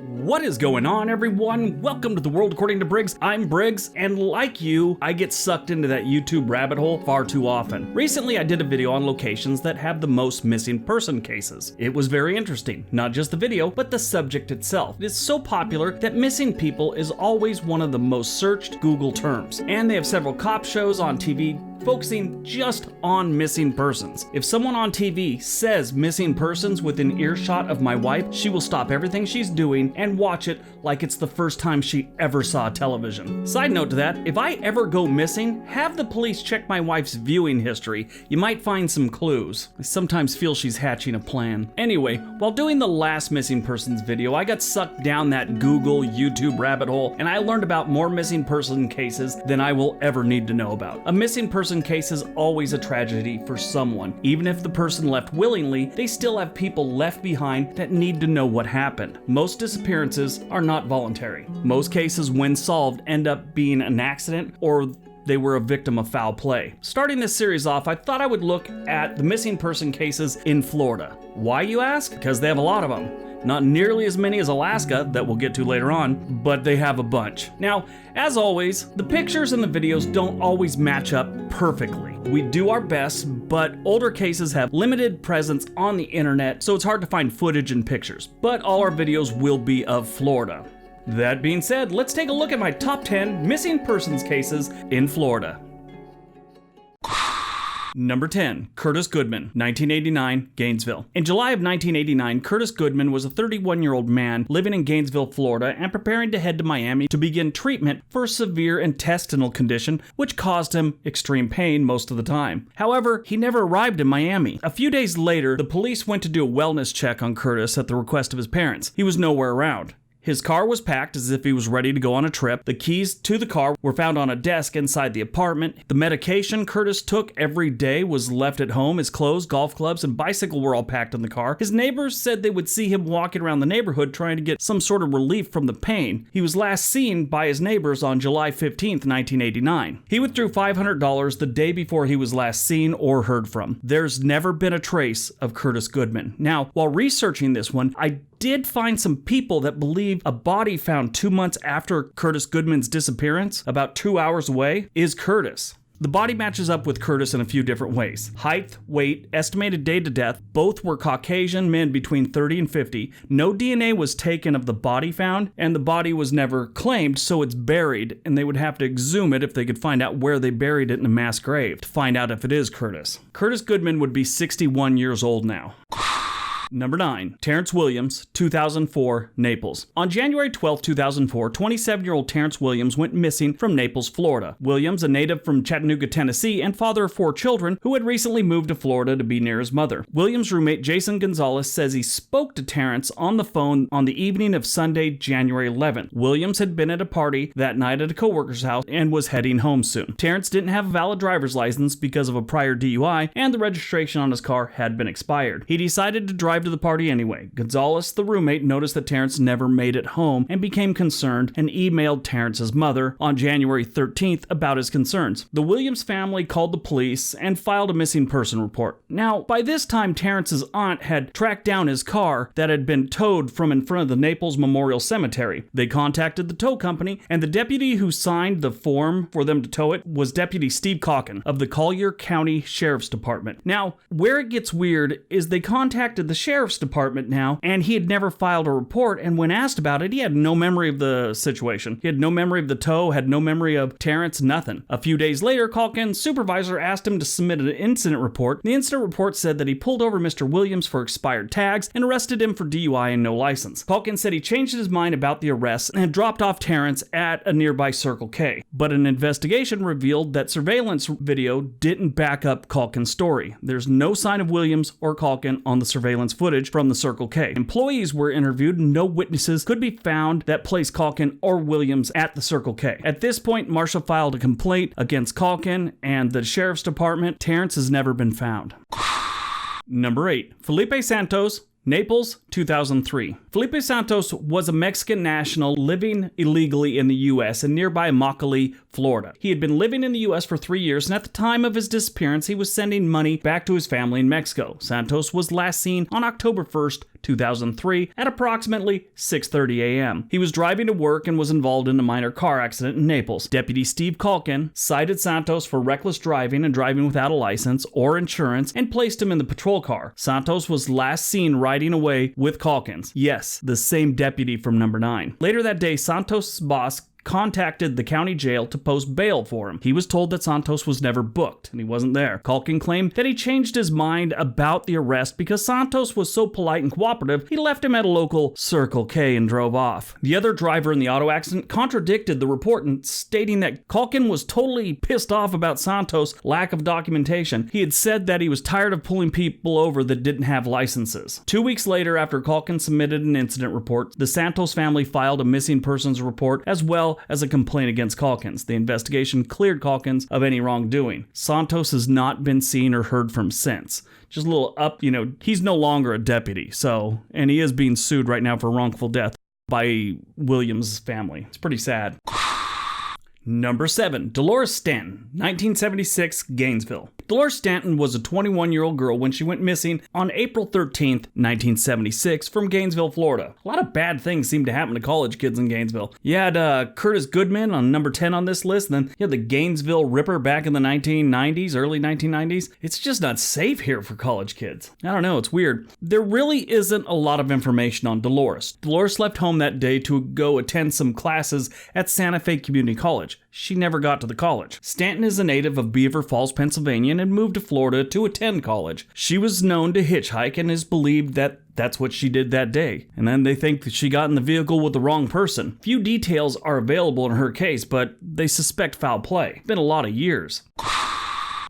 What is going on, everyone? Welcome to the world according to Briggs. I'm Briggs, and like you, I get sucked into that YouTube rabbit hole far too often. Recently, I did a video on locations that have the most missing person cases. It was very interesting, not just the video, but the subject itself. It is so popular that missing people is always one of the most searched Google terms, and they have several cop shows on TV focusing just on missing persons. If someone on TV says missing persons within earshot of my wife, she will stop everything she's doing and watch it like it's the first time she ever saw television. Side note to that, if I ever go missing, have the police check my wife's viewing history. You might find some clues. I sometimes feel she's hatching a plan. Anyway, while doing the last missing persons video, I got sucked down that Google, YouTube rabbit hole, and I learned about more missing person cases than I will ever need to know about. A missing person case is always a tragedy for someone. Even if the person left willingly, they still have people left behind that need to know what happened. Most disappearances are not voluntary. Most cases, when solved, end up being an accident or they were a victim of foul play. Starting this series off, I thought I would look at the missing person cases in Florida. Why, you ask? Because they have a lot of them. Not nearly as many as Alaska, that we'll get to later on, but they have a bunch. Now, as always, the pictures and the videos don't always match up perfectly. We do our best, but older cases have limited presence on the internet, so it's hard to find footage and pictures. But all our videos will be of Florida. That being said, let's take a look at my top 10 missing persons cases in Florida. Number 10, Curtis Goodman, 1989, Gainesville. In July of 1989, Curtis Goodman was a 31-year-old man living in Gainesville, Florida, and preparing to head to Miami to begin treatment for a severe intestinal condition which caused him extreme pain most of the time. However, he never arrived in Miami. A few days later, the police went to do a wellness check on Curtis at the request of his parents. He was nowhere around. His car was packed as if he was ready to go on a trip. The keys to the car were found on a desk inside the apartment. The medication Curtis took every day was left at home. His clothes, golf clubs, and bicycle were all packed in the car. His neighbors said they would see him walking around the neighborhood trying to get some sort of relief from the pain. He was last seen by his neighbors on July 15th, 1989. He withdrew $500 the day before he was last seen or heard from. There's never been a trace of Curtis Goodman. Now, while researching this one, I did find some people that believe a body found 2 months after Curtis Goodman's disappearance, about 2 hours away, is Curtis. The body matches up with Curtis in a few different ways. Height, weight, estimated date of death, both were Caucasian men between 30 and 50. No DNA was taken of the body found, and the body was never claimed, so it's buried, and they would have to exhume it if they could find out where they buried it in a mass grave to find out if it is Curtis. Curtis Goodman would be 61 years old now. Number 9, Terrence Williams, 2004, Naples. On January 12, 2004, 27-year-old Terrence Williams went missing from Naples, Florida. Williams, a native from Chattanooga, Tennessee, and father of 4 children, who had recently moved to Florida to be near his mother. Williams' roommate Jason Gonzalez says he spoke to Terrence on the phone on the evening of Sunday, January 11th. Williams had been at a party that night at a coworker's house and was heading home soon. Terrence didn't have a valid driver's license because of a prior DUI, and the registration on his car had been expired. He decided to drive to the party anyway. Gonzalez, the roommate, noticed that Terrence never made it home and became concerned and emailed Terrence's mother on January 13th about his concerns. The Williams family called the police and filed a missing person report. Now, by this time, Terrence's aunt had tracked down his car that had been towed from in front of the Naples Memorial Cemetery. They contacted the tow company, and the deputy who signed the form for them to tow it was Deputy Steve Calkin of the Collier County Sheriff's Department. Now, where it gets weird is they contacted the Sheriff's Department now, and he had never filed a report, and when asked about it, he had no memory of the situation. He had no memory of the tow, had no memory of Terrence, nothing. A few days later, Calkin's supervisor asked him to submit an incident report. The incident report said that he pulled over Mr. Williams for expired tags and arrested him for DUI and no license. Calkin said he changed his mind about the arrest and dropped off Terrence at a nearby Circle K. But an investigation revealed that surveillance video didn't back up Calkin's story. There's no sign of Williams or Calkin on the surveillance footage from the Circle K. Employees were interviewed and no witnesses could be found that placed Calkin or Williams at the Circle K. At this point, Marcia filed a complaint against Calkin and the Sheriff's Department. Terrence has never been found. Number 8, Felipe Santos, Naples, 2003. Felipe Santos was a Mexican national living illegally in the U.S. in nearby Immokalee, Florida. He had been living in the U.S. for 3 years, and at the time of his disappearance, he was sending money back to his family in Mexico. Santos was last seen on October 1st, 2003 at approximately 6:30 a.m. He was driving to work and was involved in a minor car accident in Naples. Deputy Steve Calkin cited Santos for reckless driving and driving without a license or insurance and placed him in the patrol car. Santos was last seen riding away with Calkins. Yes, the same deputy from number 9. Later that day, Santos' boss contacted the county jail to post bail for him. He was told that Santos was never booked, and he wasn't there. Calkin claimed that he changed his mind about the arrest because Santos was so polite and cooperative, he left him at a local Circle K and drove off. The other driver in the auto accident contradicted the report and stating that Calkin was totally pissed off about Santos' lack of documentation. He had said that he was tired of pulling people over that didn't have licenses. 2 weeks later, after Calkin submitted an incident report, the Santos family filed a missing persons report as well as a complaint against Calkins. The investigation cleared Calkins of any wrongdoing. Santos has not been seen or heard from since. Just a little he's no longer a deputy, and he is being sued right now for wrongful death by Williams' family. It's pretty sad. Number 7. Dolores Stanton, 1976, Gainesville. Dolores Stanton was a 21-year-old girl when she went missing on April 13th, 1976, from Gainesville, Florida. A lot of bad things seem to happen to college kids in Gainesville. You had Curtis Goodman on number 10 on this list, and then you had the Gainesville Ripper back in the 1990s, early 1990s. It's just not safe here for college kids. I don't know, it's weird. There really isn't a lot of information on Dolores. Dolores left home that day to go attend some classes at Santa Fe Community College. She never got to the college. Stanton is a native of Beaver Falls, Pennsylvania, and moved to Florida to attend college. She was known to hitchhike and is believed that that's what she did that day. And then they think that she got in the vehicle with the wrong person. Few details are available in her case, but they suspect foul play. It's been a lot of years.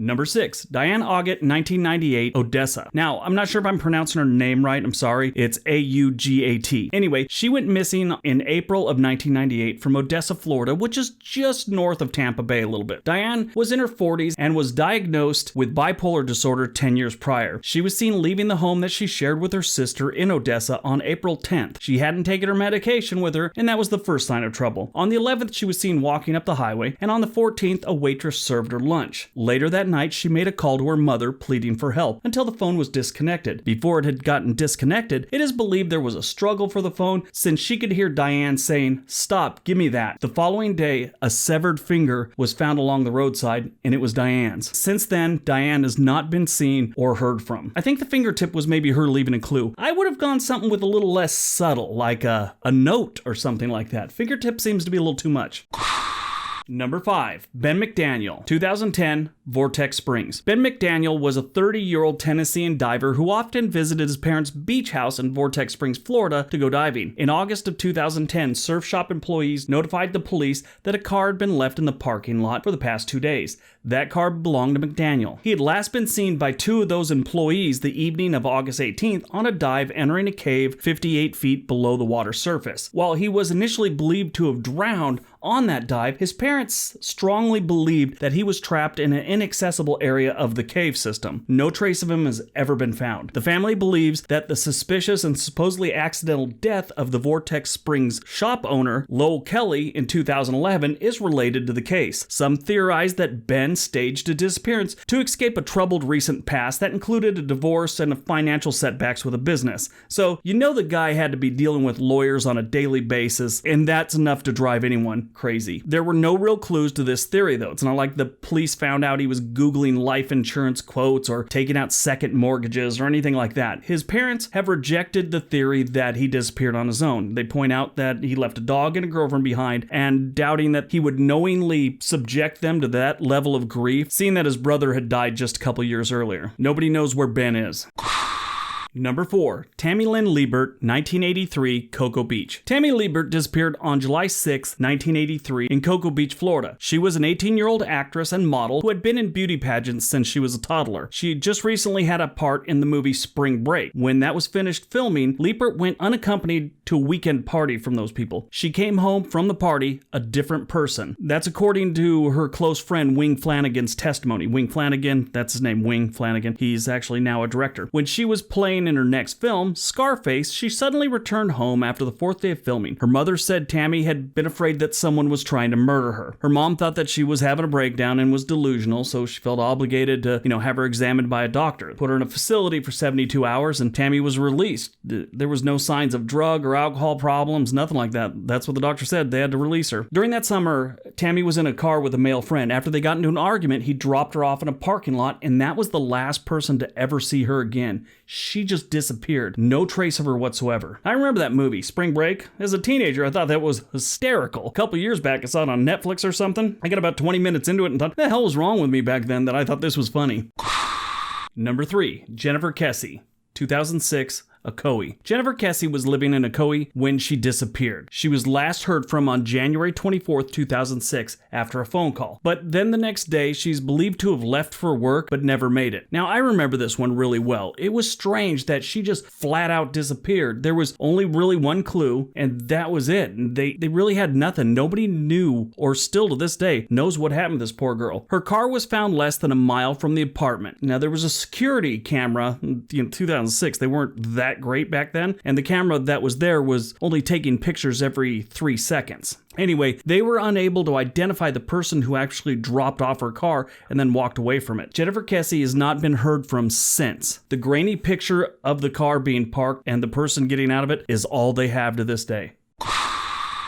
Number 6, Diane Agata, 1998, Odessa. Now, I'm not sure if I'm pronouncing her name right. I'm sorry. It's A-U-G-A-T. Anyway, she went missing in April of 1998 from Odessa, Florida, which is just north of Tampa Bay a little bit. Diane was in her 40s and was diagnosed with bipolar disorder 10 years prior. She was seen leaving the home that she shared with her sister in Odessa on April 10th. She hadn't taken her medication with her, and that was the first sign of trouble. On the 11th, she was seen walking up the highway, and on the 14th, a waitress served her lunch. Later that night, she made a call to her mother pleading for help until the phone was disconnected. Before it had gotten disconnected, it is believed there was a struggle for the phone since she could hear Diane saying, "Stop, give me that." The following day, a severed finger was found along the roadside, and it was Diane's. Since then, Diane has not been seen or heard from. I think the fingertip was maybe her leaving a clue. I would have gone something with a little less subtle, like a note or something like that. Fingertip seems to be a little too much. Number 5, Ben McDaniel, 2010, Vortex Springs. Ben McDaniel was a 30-year-old Tennessean diver who often visited his parents' beach house in Vortex Springs, Florida to go diving. In August of 2010, surf shop employees notified the police that a car had been left in the parking lot for the past 2 days. That car belonged to McDaniel. He had last been seen by 2 of those employees the evening of August 18th on a dive entering a cave 58 feet below the water surface. While he was initially believed to have drowned on that dive, his parents strongly believed that he was trapped in an inaccessible area of the cave system. No trace of him has ever been found. The family believes that the suspicious and supposedly accidental death of the Vortex Springs shop owner, Lowell Kelly, in 2011 is related to the case. Some theorize that Ben staged a disappearance to escape a troubled recent past that included a divorce and financial setbacks with a business. So, the guy had to be dealing with lawyers on a daily basis, and that's enough to drive anyone crazy. There were no real clues to this theory, though. It's not like the police found out he was Googling life insurance quotes or taking out second mortgages or anything like that. His parents have rejected the theory that he disappeared on his own. They point out that he left a dog and a girlfriend behind, and doubting that he would knowingly subject them to that level of grief, seeing that his brother had died just a couple years earlier. Nobody knows where Ben is. Number 4, Tammy Libert, 1983, Cocoa Beach. Tammy Libert disappeared on July 6, 1983, in Cocoa Beach, Florida. She was an 18-year-old actress and model who had been in beauty pageants since she was a toddler. She had just recently had a part in the movie Spring Break. When that was finished filming, Libert went unaccompanied to a weekend party from those people. She came home from the party a different person. That's according to her close friend Wing Flanagan's testimony. Wing Flanagan, that's his name, Wing Flanagan. He's actually now a director. When she was playing portraying in her next film, Scarface, she suddenly returned home after the 4th day of filming. Her mother said Tammy had been afraid that someone was trying to murder her. Her mom thought that she was having a breakdown and was delusional, so she felt obligated to, have her examined by a doctor. Put her in a facility for 72 hours and Tammy was released. There was no signs of drug or alcohol problems, nothing like that. That's what the doctor said. They had to release her. During that summer, Tammy was in a car with a male friend. After they got into an argument, he dropped her off in a parking lot, and that was the last person to ever see her again. She just disappeared. No trace of her whatsoever. I remember that movie, Spring Break. As a teenager, I thought that was hysterical. A couple years back, I saw it on Netflix or something. I got about 20 minutes into it and thought, what the hell was wrong with me back then that I thought this was funny? Number 3, Jennifer Kesey, 2006. Ocoee. Jennifer Kesey was living in Ocoee when she disappeared. She was last heard from on January 24th, 2006 after a phone call. But then the next day, she's believed to have left for work but never made it. Now, I remember this one really well. It was strange that she just flat out disappeared. There was only really one clue, and that was it. They really had nothing. Nobody knew, or still to this day, knows what happened to this poor girl. Her car was found less than a mile from the apartment. Now, there was a security camera in 2006. They weren't that great back then, and the camera that was there was only taking pictures every 3 seconds. Anyway, they were unable to identify the person who actually dropped off her car and then walked away from it. Jennifer Kesey has not been heard from since. The grainy picture of the car being parked and the person getting out of it is all they have to this day.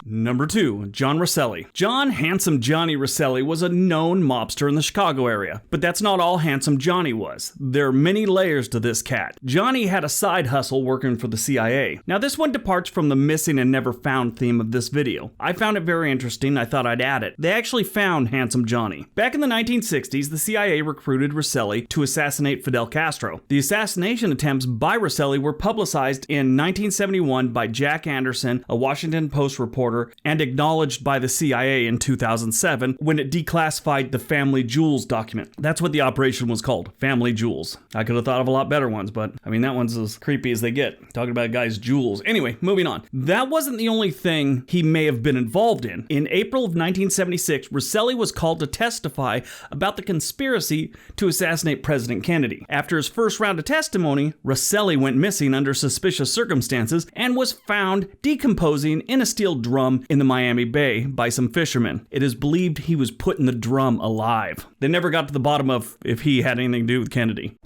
Number 2, John Roselli. John Handsome Johnny Roselli was a known mobster in the Chicago area, but that's not all Handsome Johnny was. There are many layers to this cat. Johnny had a side hustle working for the CIA. Now this one departs from the missing and never found theme of this video. I found it very interesting. I thought I'd add it. They actually found Handsome Johnny. Back in the 1960s, the CIA recruited Roselli to assassinate Fidel Castro. The assassination attempts by Roselli were publicized in 1971 by Jack Anderson, a Washington Post reporter, and acknowledged by the CIA in 2007 when it declassified the Family Jewels document. That's what the operation was called, Family Jewels. I could have thought of a lot better ones, but that one's as creepy as they get. Talking about a guy's jewels. Anyway, moving on. That wasn't the only thing he may have been involved in. In April of 1976, Roselli was called to testify about the conspiracy to assassinate President Kennedy. After his first round of testimony, Roselli went missing under suspicious circumstances and was found decomposing in a steel drum in the Miami Bay by some fishermen. It is believed he was put in the drum alive. They never got to the bottom of if he had anything to do with Kennedy.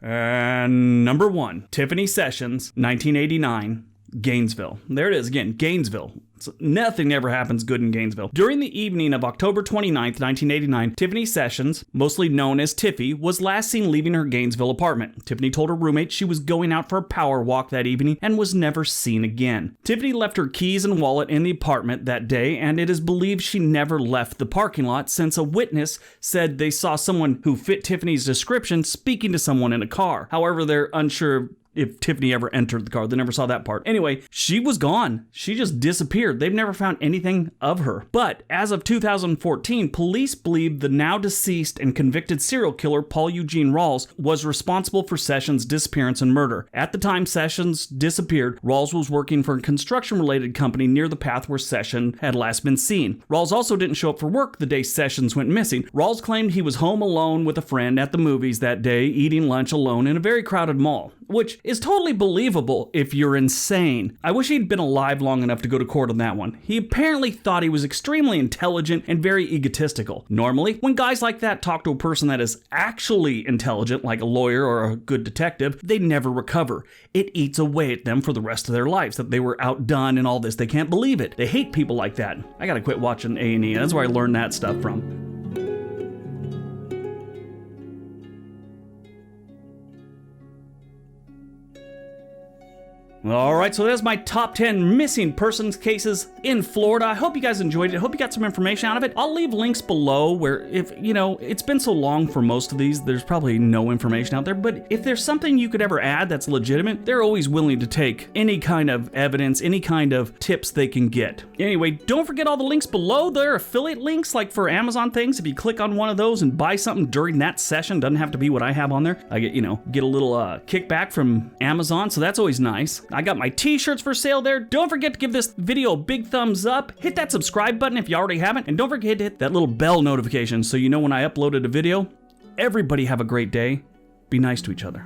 And number 1, Tiffany Sessions, 1989, Gainesville. There it is again, Gainesville. Nothing ever happens good in Gainesville. During the evening of October 29th, 1989, Tiffany Sessions, mostly known as Tiffy, was last seen leaving her Gainesville apartment. Tiffany told her roommate she was going out for a power walk that evening and was never seen again. Tiffany left her keys and wallet in the apartment that day, and it is believed she never left the parking lot since a witness said they saw someone who fit Tiffany's description speaking to someone in a car. However, they're unsure if Tiffany ever entered the car. They never saw that part. Anyway, she was gone. She just disappeared. They've never found anything of her. But as of 2014, police believe the now deceased and convicted serial killer Paul Eugene Rawls was responsible for Sessions' disappearance and murder. At the time Sessions disappeared, Rawls was working for a construction-related company near the path where Sessions had last been seen. Rawls also didn't show up for work the day Sessions went missing. Rawls claimed he was home alone with a friend at the movies that day, eating lunch alone in a very crowded mall, which is totally believable if you're insane. I wish he'd been alive long enough to go to court on that one. He apparently thought he was extremely intelligent and very egotistical. Normally, when guys like that talk to a person that is actually intelligent, like a lawyer or a good detective, they never recover. It eats away at them for the rest of their lives, that they were outdone and all this. They can't believe it. They hate people like that. I gotta quit watching A&E. That's where I learned that stuff from. Alright, so that's my top 10 missing persons cases in Florida. I hope you guys enjoyed it. I hope you got some information out of it. I'll leave links below where if, it's been so long for most of these, there's probably no information out there. But if there's something you could ever add that's legitimate, they're always willing to take any kind of evidence, any kind of tips they can get. Anyway, don't forget all the links below. There are affiliate links like for Amazon things. If you click on one of those and buy something during that session, doesn't have to be what I have on there. I get a little kickback from Amazon, so that's always nice. I got my t-shirts for sale there. Don't forget to give this video a big thumbs up. Hit that subscribe button if you already haven't. And don't forget to hit that little bell notification so you know when I uploaded a video. Everybody have a great day. Be nice to each other.